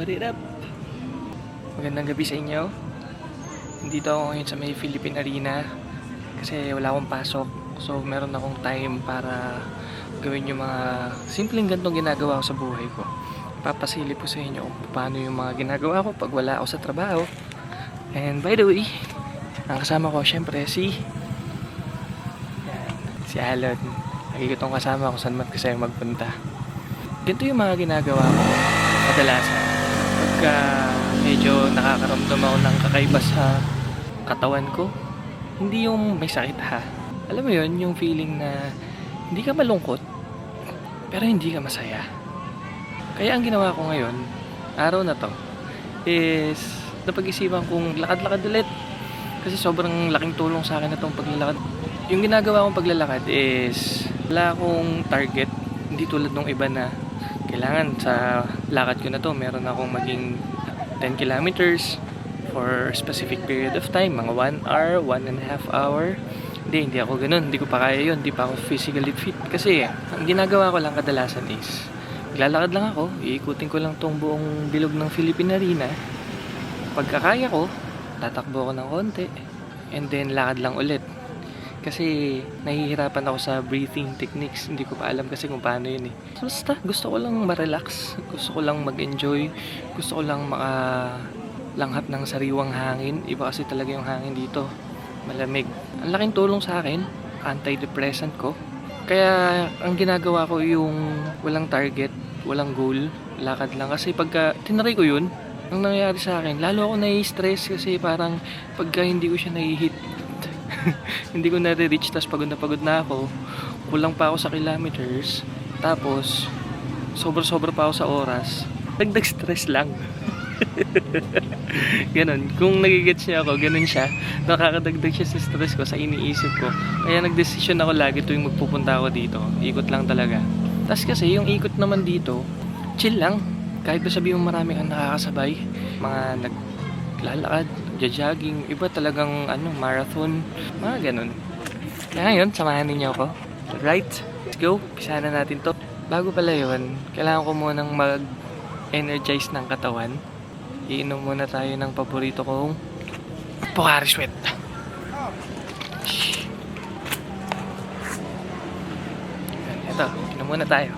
What it up? Magandang gabi sa inyo. Nandito ako ngayon sa may Philippine Arena kasi wala akong pasok. So meron akong time para gawin yung mga simpleng gantong ginagawa ko sa buhay ko. Papasilip ko sa inyo kung paano yung mga ginagawa ko pag wala ako sa trabaho. And by the way, ang kasama ko syempre si Alan. Lagi ko itong kasama kung saan man kasi magpunta. Ganito yung mga ginagawa ko kadalasan pagka medyo nakakaramdam ako ng kakaiba sa katawan ko. Hindi yung may sakit ha. Alam mo yun, yung feeling na hindi ka malungkot pero hindi ka masaya. Kaya ang ginawa ko ngayon, araw na to, is napag-isipan kong lakad-lakad ulit. Kasi sobrang laking tulong sa akin na itong paglalakad. Yung ginagawa kong paglalakad is wala akong target. Hindi tulad ng iba na kailangan sa lakad ko na to meron akong maging 10 kilometers for a specific period of time, mga 1 hour, 1.5 hour. Hindi ako ganun, hindi ko pa kaya yun, hindi pa ako physically fit. Kasi ang ginagawa ko lang kadalasan is maglalakad lang ako, iikutin ko lang tong buong bilog ng Philippine Arena. Pagkakaya ko, tatakbo ako ng konti, and then lakad lang ulit. Kasi nahihirapan ako sa breathing techniques. Hindi ko pa alam kasi kung paano yun eh. So, basta gusto ko lang ma-relax. Gusto ko lang mag-enjoy. Gusto ko lang makalanghap ng sariwang hangin. Iba kasi talaga yung hangin dito. Malamig. Ang laking tulong sa akin. Antidepressant ko. Kaya ang ginagawa ko yung walang target, walang goal. Lakad lang. Kasi pagka tinry ko yun, ang nangyayari sa akin, lalo ako nai-stress kasi parang pagka hindi ko siya nai-hit, hindi ko na-reach, tapos pagod na ako, kulang pa ako sa kilometers, tapos sobra pa ako sa oras, dagdag stress lang. Ganon, kung nagigets niya ako, ganon siya, nakakadagdag siya sa stress ko, sa iniisip ko. Kaya nagdesisyon ako lagi tuwing magpupunta ako dito, ikot lang talaga. Tapos kasi yung ikot naman dito, chill lang, kahit ba sabihin mo marami kang nakakasabay, mga naglalakad, jogging, iba talagang marathon, mga ganun. Kaya ngayon, samahan ninyo ako. Right? Let's go. Umpisa na natin to. Bago pala yun, kailangan ko munang mag-energize ng katawan. Iinom muna tayo ng paborito kong Pocari Sweat. Ito, inom muna tayo.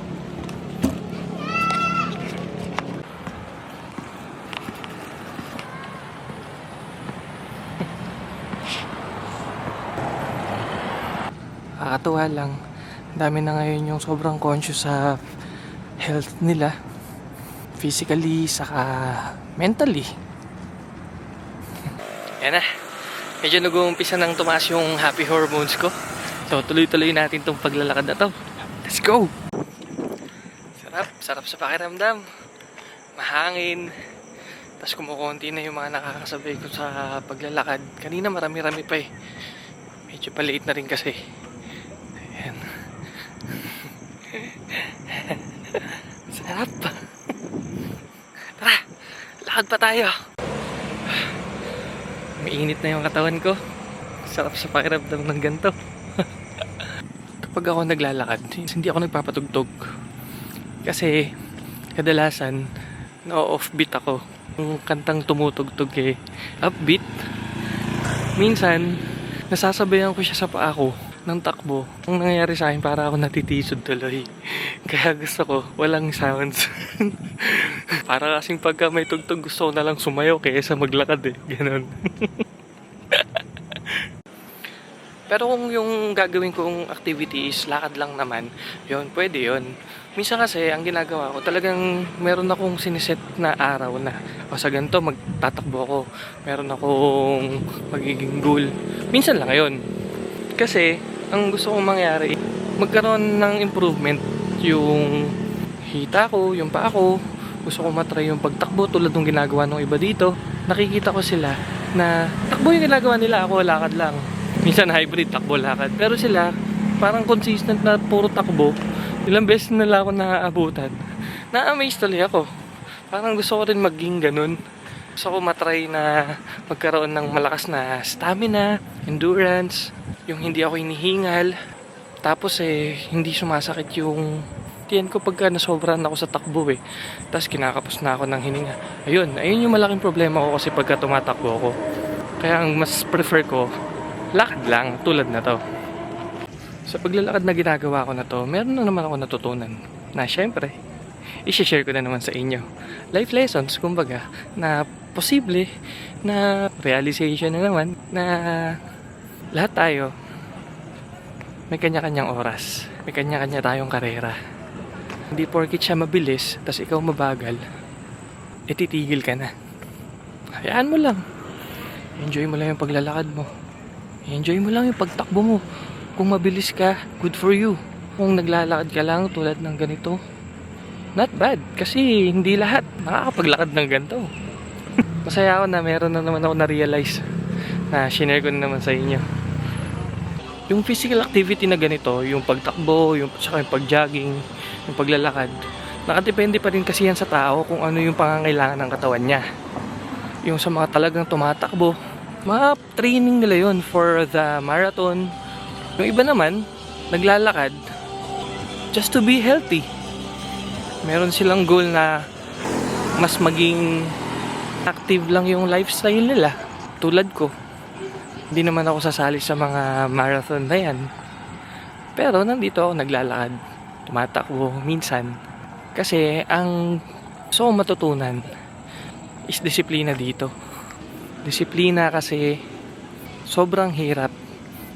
Nakakatuwa lang. Dami na ngayon yung sobrang conscious sa health nila. Physically, saka mentally. Yan na. Medyo nag-uumpisa nang tumaas yung happy hormones ko. So, tuloy-tuloy natin tong paglalakad na to. Let's go! Sarap sa pakiramdam. Mahangin. Tapos kumukunti na yung mga nakakasabay ko sa paglalakad. Kanina marami-rami pa eh. Medyo paliit na rin kasi. Ayan. Sarap. Tara, lakad pa tayo. Mainit na yung katawan ko. Sarap sa pakiramdam ng ganito. Kapag ako naglalakad, hindi ako nagpapatugtog. Kasi kadalasan na-offbeat ako. Yung kantang tumutugtog eh upbeat. Minsan nasasabayan ko siya sa paa ko ng takbo. Ang nangyayari sa akin, para ako natitisod tuloy. Kaya gusto ko walang sounds. Para kasing pagka may tugtog, gusto ko na lang sumayaw kaysa maglakad eh. Ganon. Pero kung yung gagawin kong activity is lakad lang naman, yun, pwede yun. Minsan kasi, ang ginagawa ko, talagang meron akong siniset na araw na o sa ganito, magtatakbo ako. Meron akong magiging goal. Minsan lang yun. Kasi, ang gusto kong mangyari, magkaroon ng improvement yung hita ko, yung paa ko. Gusto kong matry yung pagtakbo tulad ng ginagawa ng iba dito. Nakikita ko sila na takbo yung ginagawa nila, ako lakad lang. Minsan hybrid, takbo, lakad. Pero sila, parang consistent na puro takbo. Ilang beses na lang ako naaabutan. Na-amaze tuloy ako. Parang gusto ko rin maging ganun. Gusto ko matry na magkaroon ng malakas na stamina, endurance, yung hindi ako hinihingal. Tapos hindi sumasakit yung yan ko pagka nasobran ako sa takbo eh. Tapos kinakapos na ako ng hininga. Ayun yung malaking problema ko kasi pagka tumatakbo ako. Kaya ang mas prefer ko, lakad lang tulad na to. Sa paglalakad na ginagawa ko na to, meron na naman ako natutunan. Na syempre, i-share ko na naman sa inyo. Life lessons, kumbaga, na posible na realization na naman na lahat tayo may kanya-kanyang oras. May kanya-kanya tayong karera. Hindi porkit siya mabilis, tas ikaw mabagal, titigil ka na. Hayaan mo lang. Enjoy mo lang yung paglalakad mo. Enjoy mo lang yung pagtakbo mo. Kung mabilis ka, good for you. Kung naglalakad ka lang tulad ng ganito, not bad. Kasi hindi lahat nakakapaglakad ng ganito. Masaya ako na meron na naman ako na-realize na shinare ko na naman sa inyo. Yung physical activity na ganito, yung pagtakbo, saka yung pag-jogging, yung paglalakad, nakadepende pa rin kasi yan sa tao kung ano yung pangangailangan ng katawan niya. Yung sa mga talagang tumatakbo, mga training nila yun for the marathon. Yung iba naman, naglalakad just to be healthy. Meron silang goal na mas maging active lang yung lifestyle nila, tulad ko. Hindi naman ako sasali sa mga marathon na yan. Pero nandito ako naglalakad, tumatakbo minsan. Kasi ang gusto kong matutunan is disiplina dito. Disiplina kasi sobrang hirap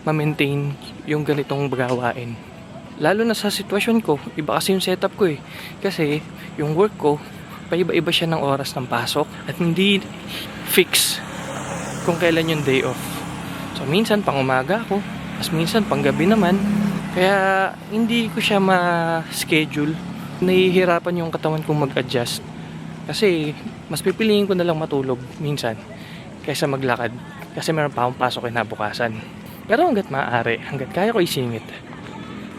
ma-maintain yung ganitong gawain. Lalo na sa sitwasyon ko, iba kasi yung setup ko eh. Kasi yung work ko, paiba-iba siya ng oras ng pasok at hindi fix kung kailan yung day off. So minsan pang umaga ako, as minsan pang gabi naman. Kaya hindi ko siya ma-schedule. Nahihirapan yung katawan kong mag-adjust. Kasi mas pipiliin ko na lang matulog minsan kaysa maglakad. Kasi meron pa akong pasok kinabukasan. Pero hanggat maaari, hanggat kaya ko isingit.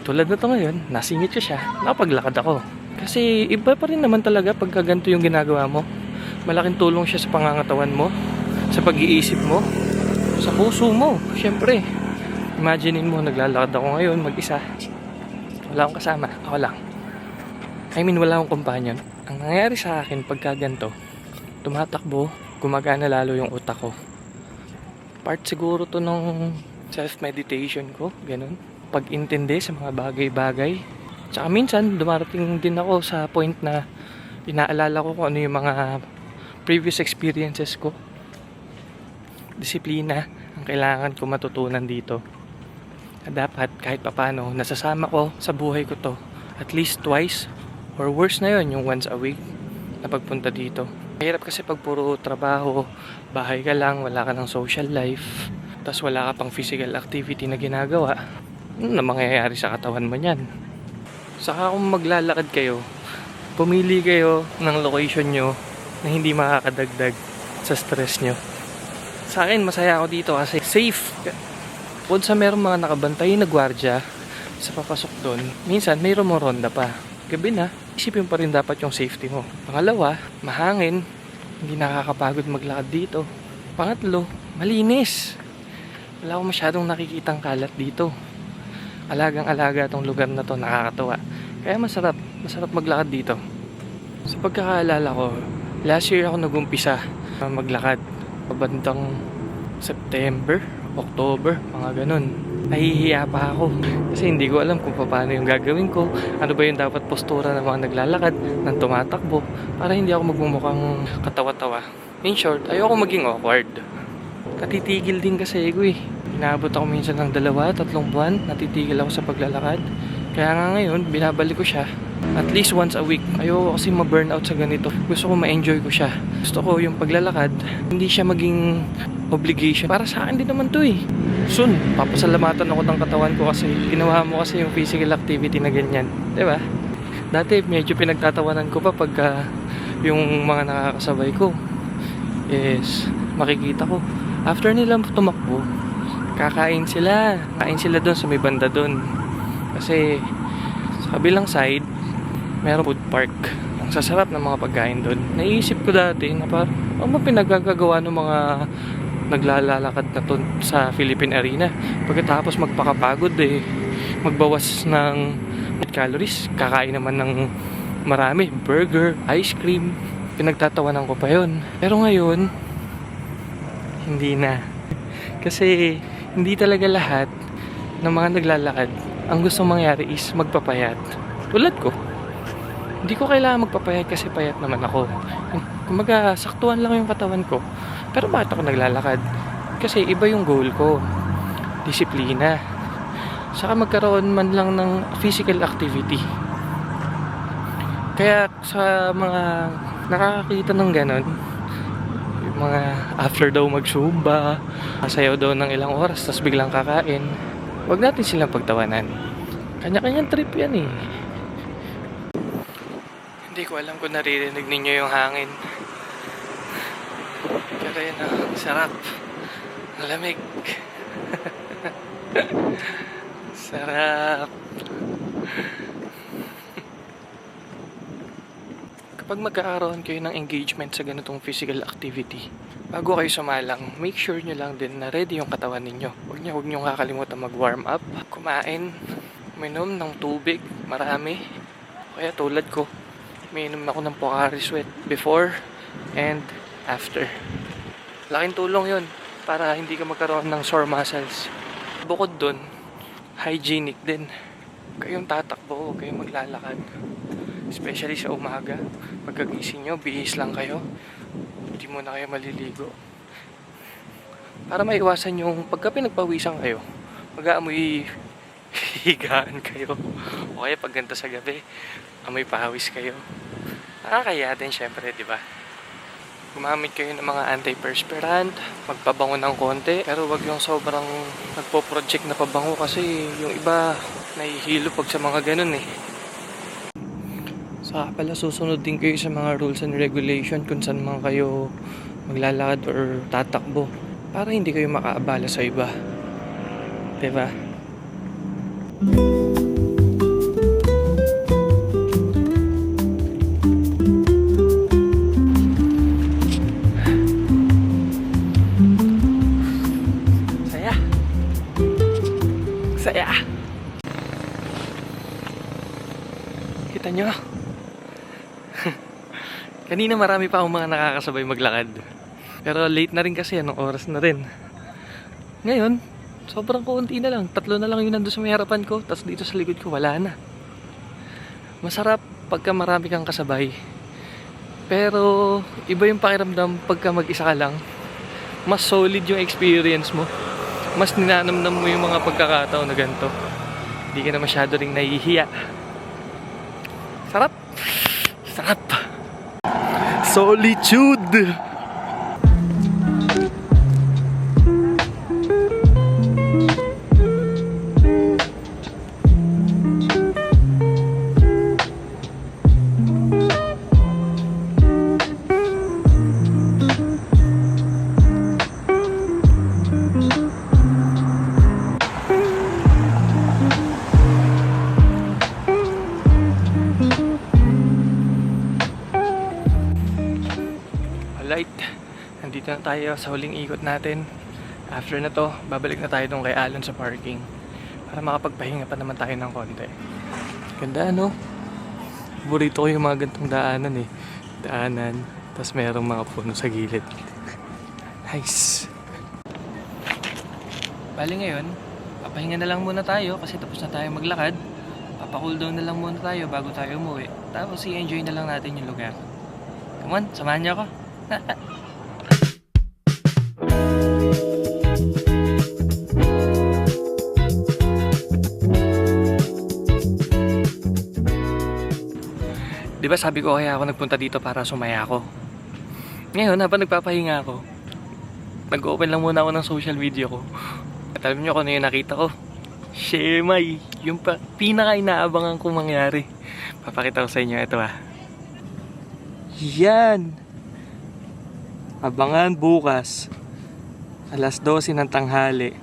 Tulad na to ngayon, nasingit ko siya, nakapaglakad ako. Kasi iba pa rin naman talaga pagka ganito yung ginagawa mo. Malaking tulong siya sa pangangatawan mo, sa pag-iisip mo, sa puso mo, syempre. Imaginein mo, naglalakad ako ngayon mag-isa. Wala akong kasama, ako lang. I mean, wala akong companion. Ang nangyayari sa akin pagka ganito, tumatakbo, gumagana lalo yung utak ko. Part siguro to ng self-meditation ko, ganun. Pag-intindi sa mga bagay-bagay. Tsaka minsan, dumarating din ako sa point na inaalala ko kung ano yung mga previous experiences ko. Disiplina ang kailangan ko matutunan dito. At dapat kahit papano nasasama ko sa buhay ko to at least twice or worse na yon yung once a week na pagpunta dito. Mahirap kasi pag puro trabaho, bahay ka lang, wala ka ng social life, tas wala ka pang physical activity na ginagawa. Ano na mangyayari sa katawan mo niyan? Saka kung maglalakad kayo, pumili kayo ng location nyo na hindi makakadagdag sa stress nyo. Sa akin, masaya ako dito kasi safe. Kung sa merong mga nakabantay na gwardiya sa papasok doon, minsan may rumoronda pa. Gabi na, isipin pa rin dapat yung safety mo. Pangalawa, mahangin. Hindi nakakapagod maglakad dito. Pangatlo, malinis. Wala akong masyadong nakikitang kalat dito. Alagang-alaga tong lugar na to, nakakatawa. Kaya masarap maglakad dito. Sa pagkakaalala ko, last year ako nag-umpisa maglakad. Pabandang September, October, mga ganun. Nahihiya pa ako kasi hindi ko alam kung paano yung gagawin ko, ano ba yung dapat postura ng mga naglalakad, ng tumatakbo, para hindi ako magmumukhang katawa-tawa. In short, ayoko maging awkward. Natitigil din kasi ako eh. Inaabot ako minsan ng 2-3 buwan, natitigil ako sa paglalakad. Kaya nga ngayon, binabalik ko siya at least once a week. Ayoko kasi ma-burnout sa ganito. Gusto ko ma-enjoy ko siya. Gusto ko yung paglalakad, hindi siya maging obligation. Para sa akin din naman to eh. Soon, papasalamatan ako ng katawan ko kasi ginawa mo kasi yung physical activity na ganyan. Diba? Dati medyo pinagtatawanan ko pa pagka yung mga nakakasabay ko is makikita ko. After nilang tumakbo, kakain sila. Kain sila doon sa may banda doon. Kasi sa kabilang side, mayroong food park. Ang sasarap ng mga pagkain doon. Naiisip ko dati na parang ano ba pinagagagawa ng mga naglalakad na to sa Philippine Arena pagkatapos magpakapagod eh, magbawas ng calories, kakain naman ng marami, burger, ice cream, pinagtatawanan ko pa yon. Pero ngayon, hindi na. Kasi hindi talaga lahat ng mga naglalakad ang gusto mangyari is magpapayat. Tulad ko, hindi ko kailangan magpapayat kasi payat naman ako. Kumaga, saktuhan lang yung katawan ko. Pero bakit ako naglalakad? Kasi iba yung goal ko. Disiplina. Saka magkaroon man lang ng physical activity. Kaya sa mga nakakakita ng ganon, yung mga after daw mag-zumba, sayaw daw ng ilang oras, tapos biglang kakain, wag natin silang pagtawanan. Kanya-kanyang trip yan eh. Hindi ko alam kung naririnig ninyo yung hangin. Pero yun sarap. Ang lamig. Sarap. Kapag magkakaroon kayo ng engagement sa ganitong physical activity, bago kayo sumalang, make sure nyo lang din na ready yung katawan ninyo. Huwag nyo kakalimutan mag-warm up, kumain, minom ng tubig, marami. Kaya tulad ko, minom ako ng Pocari Sweat before and after. Laking tulong yun para hindi ka magkaroon ng sore muscles. Bukod dun, hygienic din. Kayong tatakbo, kayong maglalakad. Especially sa umaga. Pagkagising nyo, bihis lang kayo. Hindi muna kayo maliligo. Para maiwasan yung pagka pinagpawisan kayo, mag-aamoy higaan kayo. O kaya pag ganda sa gabi, amoy pawis kayo. Nakakaya din syempre, di ba? Gumamit kayo ng mga antiperspirant, magpabango ng konti, pero wag yung sobrang nagpo-project na pabango kasi yung iba nahihilo pag sa mga ganun eh. Saka pala susunod din kayo sa mga rules and regulation kung saan man kayo maglalakad or tatakbo para hindi kayo makaabala sa iba. Diba? Saya. Kita nyo? Kanina marami pa akong mga nakakasabay maglakad. Pero late na rin kasi, anong oras na rin. Ngayon, sobrang konti na lang. 3 na lang yung nandun sa may harapan ko. Tapos dito sa likod ko, wala na. Masarap pagka marami kang kasabay. Pero iba yung pakiramdam pagka mag-isa ka lang. Mas solid yung experience mo. Mas ninanamnam mo yung mga pagkakataon na ganito. Hindi ka na masyado ring nahihiya. Sarap! Sarap! Solitude! Alright, nandito na tayo sa huling ikot natin. After na to, babalik na tayo doon kay Alon sa parking para makapagpahinga pa naman tayo ng konti. Ganda no? Paborito ko yung mga gantong daanan eh. Daanan, tapos merong mga puno sa gilid. Nice! Bali ngayon, papahinga na lang muna tayo kasi tapos na tayo maglakad. Papacool down na lang muna tayo bago tayo umuwi. Tapos i-enjoy na lang natin yung lugar. Come on, samahan niyo ako. Diba sabi ko kaya ako nagpunta dito para sumaya ako. Ngayon habang nagpapahinga ako, nag-open lang muna ako ng social media ko. At alam nyo kung ano yung nakita ko? Shemay! Yung pinaka-inaabangan kong mangyari. Papakita ko sa inyo ito Yan! Abangan bukas, alas 12 ng tanghali,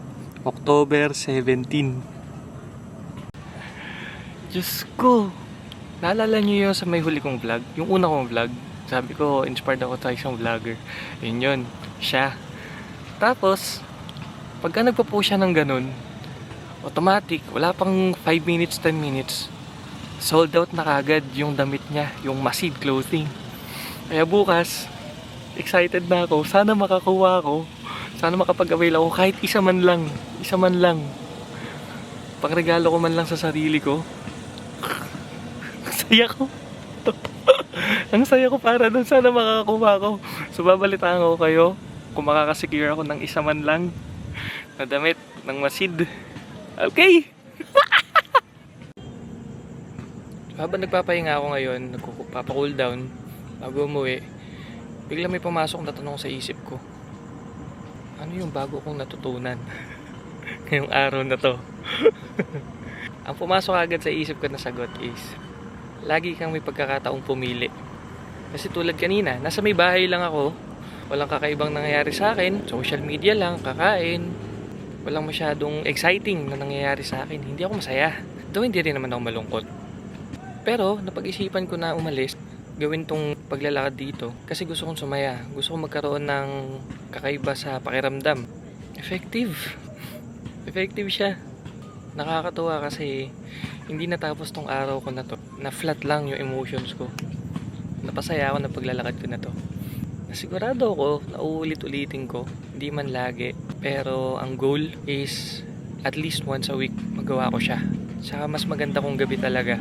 October 17. Diyos ko! Naalala niyo yun sa may huli kong vlog? Yung una kong vlog? Sabi ko, inspired ako sa isang vlogger. Yun, siya. Tapos, pagka nagpo-post siya ng ganun, automatic, wala pang 5 minutes, 10 minutes, sold out na kagad yung damit niya, yung Masid clothing. Kaya bukas, excited na ako. Sana makakuha ako. Sana makapag-avail ako kahit isa man lang. Isa man lang. Pangregalo ko man lang sa sarili ko. Ang saya ko. Ang saya ko para doon. Sana makakakuha ko. So babalitaan ko kayo kung makakasecure ako ng isa man lang na damit ng Masid. Okay! Habang nagpapahinga ako ngayon, nagpapa-cool down bago umuwi, bigla may pumasok na tanong sa isip ko. Ano yung bago kong natutunan ngayong araw na to? Ang pumasok agad sa isip ko na sagot is, lagi kang may pagkakataong pumili. Kasi tulad kanina, nasa may bahay lang ako, walang kakaibang nangyayari sa akin, social media lang, kakain, walang masyadong exciting na nangyayari sa akin. Hindi ako masaya. Though hindi rin naman ako malungkot. Pero napag-isipan ko na umalis, gawin tong paglalakad dito kasi gusto kong sumaya. Gusto kong magkaroon ng kakaiba sa pakiramdam. Effective. Effective siya. Nakakatuwa kasi hindi natapos tong araw ko na to. Na flat lang yung emotions ko. Napasaya ako na paglalakad ko na to. Nasigurado ako na uulit-ulitin ko. Hindi man lagi. Pero ang goal is at least once a week magawa ko siya. Saka mas maganda kong gabi talaga.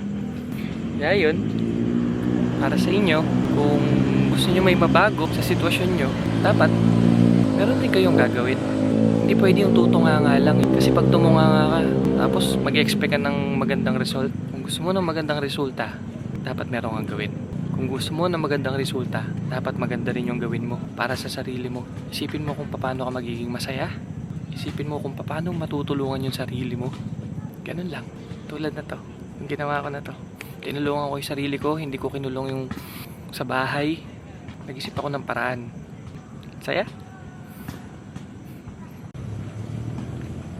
Kaya yun, para sa inyo, kung gusto nyo may mabago sa sitwasyon nyo, dapat meron din kayong gagawin. Hindi pwede yung tutunganga lang. Kasi pag tumunganga ka, tapos mag-expect ka ng magandang result. Kung gusto mo ng magandang resulta, dapat meron kang gawin. Kung gusto mo ng magandang resulta, dapat maganda rin yung gawin mo para sa sarili mo. Isipin mo kung paano ka magiging masaya. Isipin mo kung paano matutulungan yung sarili mo. Ganun lang. Tulad na to. Yung ginawa ko na to. Tinulungan ko yung sarili ko, hindi ko kinulong yung sa bahay. Nag-isip ako ng paraan. Saya?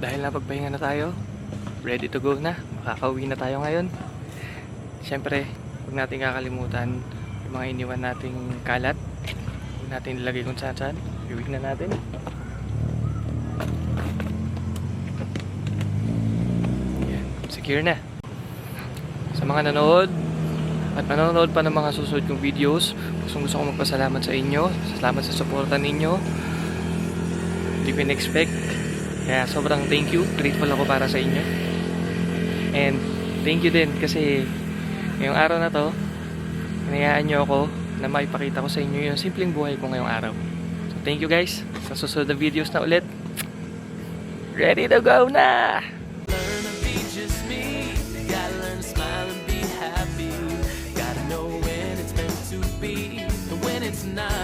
Dahil napagpahinga na tayo, ready to go na. Makakauwi na tayo ngayon. Siyempre, huwag natin kakalimutan yung mga iniwan nating kalat. Huwag natin ilagay kung saan. Iwig na natin. Yan, secure na. Sa mga nanood at manonood pa ng mga susunod kong videos, gusto ko magpasalamat sa inyo. Salamat sa suporta ninyo. Hindi ko in-expect. Kaya sobrang thank you. Grateful ako para sa inyo. And thank you din kasi ngayong araw na to, hinayaan nyo ako na maipakita ko sa inyo yung simpleng buhay ko ngayong araw. So thank you guys. Sa susunod na videos na ulit. Ready to go na! It's not